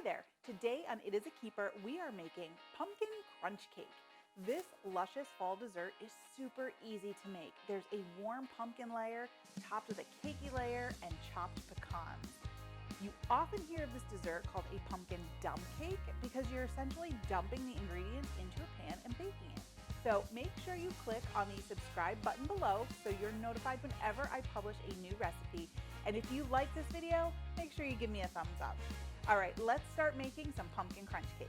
Hi there. Today on It Is a Keeper, we are making pumpkin crunch cake. This luscious fall dessert is super easy to make. There's a warm pumpkin layer topped with a cakey layer and chopped pecans. You often hear of this dessert called a pumpkin dump cake because you're essentially dumping the ingredients into a pan and baking it. So make sure you click on the subscribe button below so you're notified whenever I publish a new recipe. And if you like this video, make sure you give me a thumbs up. All right, let's start making some pumpkin crunch cake.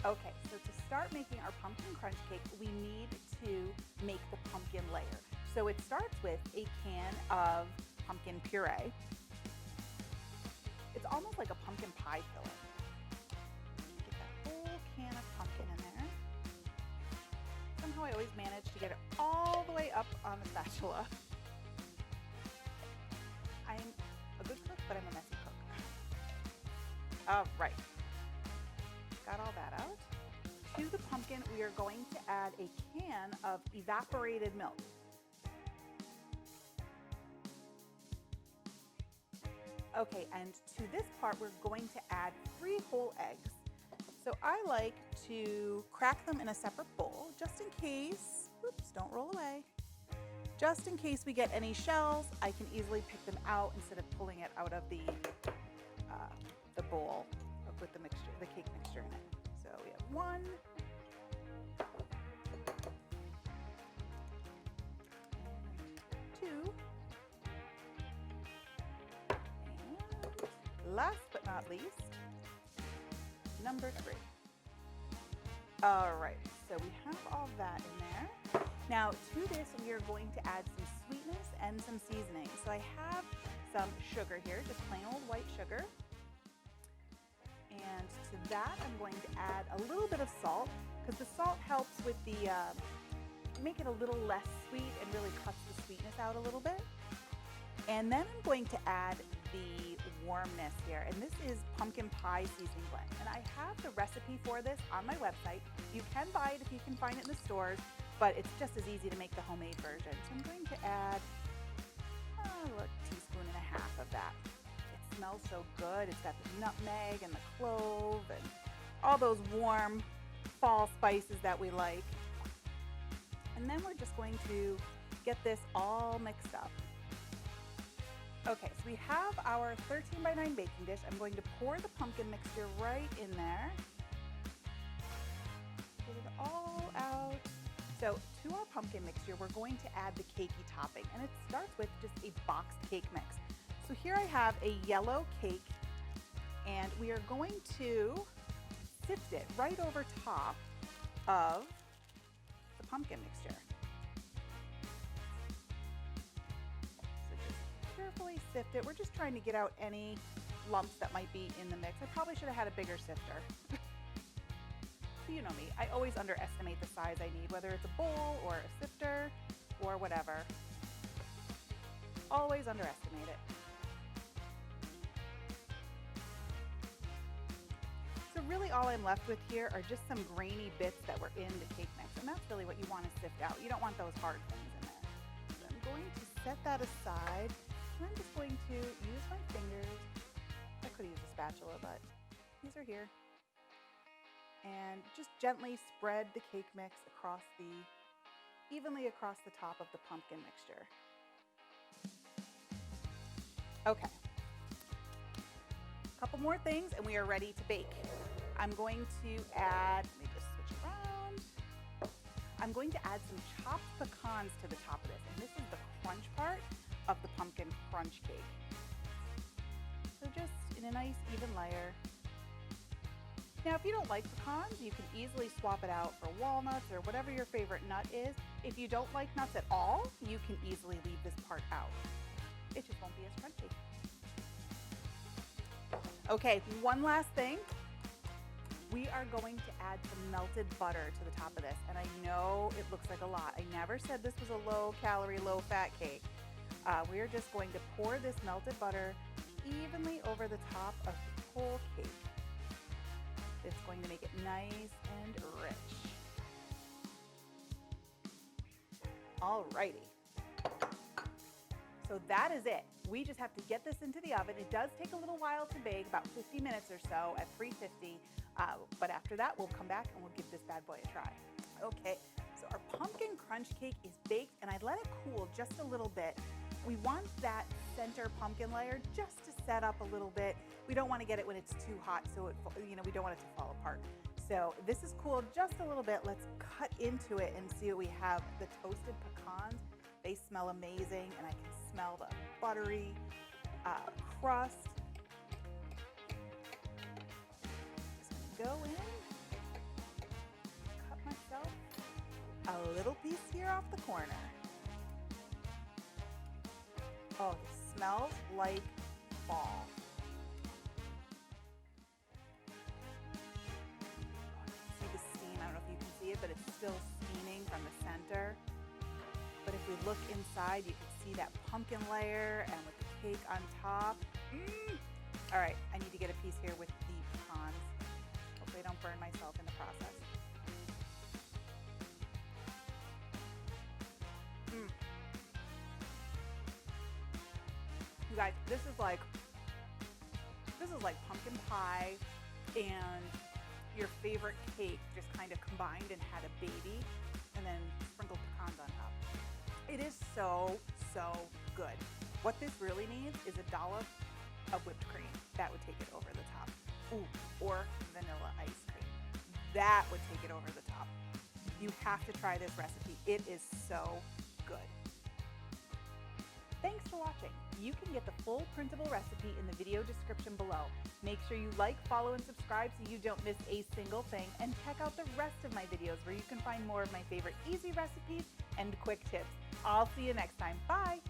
Okay, so to start making our pumpkin crunch cake, we need to make the pumpkin layer. So it starts with a can of pumpkin puree. It's almost like a pumpkin pie filling. Get that whole can of pumpkin in there. Somehow I always manage to get it all the way up on the spatula. I'm a good cook, but I'm a messy cook. All right, got all that out. To the pumpkin, we are going to add a can of evaporated milk. Okay, and to this part, we're going to add 3 whole eggs. So I like to crack them in a separate bowl, just in case, oops, don't roll away. Just in case we get any shells, I can easily pick them out instead of pulling it out of the bowl with the mixture, the cake mixture in it. So we have 1, and 2, and last but not least, number 3. All right, so we have all that in there. Now to this, we are going to add some sweetness and some seasoning. So I have some sugar here, just plain old white sugar. And to that, I'm going to add a little bit of salt because the salt helps with the, make it a little less sweet and really cuts the sweetness out a little bit. And then I'm going to add the warmness here. And this is pumpkin pie seasoning blend. And I have the recipe for this on my website. You can buy it if you can find it in the stores, but it's just as easy to make the homemade version. So I'm going to add a teaspoon and a half of that. It smells so good. It's got the nutmeg and the clove and all those warm fall spices that we like. And then we're just going to get this all mixed up. Okay, so we have our 13 by 9 baking dish. I'm going to pour the pumpkin mixture right in there. Get it all out. So to our pumpkin mixture, we're going to add the cakey topping, and it starts with just a boxed cake mix. So here I have a yellow cake, and we are going to sift it right over top of the pumpkin mixture. So just carefully sift it. We're just trying to get out any lumps that might be in the mix. I probably should have had a bigger sifter. You know me, I always underestimate the size I need, whether it's a bowl or a sifter or whatever. Always underestimate it. So really all I'm left with here are just some grainy bits that were in the cake mix, and that's really what you want to sift out. You don't want those hard things in there. So I'm going to set that aside, and I'm just going to use my fingers. I could use a spatula, but these are here. And just gently spread the cake mix evenly across the top of the pumpkin mixture. Okay. A couple more things and we are ready to bake. I'm going to add, let me just switch around. I'm going to add some chopped pecans to the top of this, and this is the crunch part of the pumpkin crunch cake. So just in a nice even layer. Now, if you don't like pecans, you can easily swap it out for walnuts or whatever your favorite nut is. If you don't like nuts at all, you can easily leave this part out. It just won't be as crunchy. Okay, one last thing. We are going to add some melted butter to the top of this. And I know it looks like a lot. I never said this was a low-calorie, low-fat cake. We are just going to pour this melted butter evenly over the top of the whole cake. It's going to make it nice and rich. Alrighty. So that is it. We just have to get this into the oven. It does take a little while to bake, about 50 minutes or so at 350. But after that, we'll come back and we'll give this bad boy a try. Okay, so our pumpkin crunch cake is baked, and I let it cool just a little bit. We want that center pumpkin layer just to set up a little bit. We don't want to get it when it's too hot, so we don't want it to fall apart. So this is cooled just a little bit. Let's cut into it and see what we have. The toasted pecans, they smell amazing, and I can smell the buttery crust. Just gonna go in, cut myself a little piece here off the corner. Oh, this smells like fall. See the steam, I don't know if you can see it, but it's still steaming from the center. But if we look inside, you can see that pumpkin layer and with the cake on top. All right, I need to get a piece here with the pecans. Hopefully I don't burn myself in the process. You guys, this is like pumpkin pie and your favorite cake just kind of combined and had a baby, and then sprinkled pecans on top. It is so, so good. What this really needs is a dollop of whipped cream. That would take it over the top. Ooh, or vanilla ice cream. That would take it over the top. You have to try this recipe. It is so good. Thanks for watching. You can get the full printable recipe in the video description below. Make sure you like, follow, and subscribe so you don't miss a single thing, and check out the rest of my videos where you can find more of my favorite easy recipes and quick tips. I'll see you next time. Bye!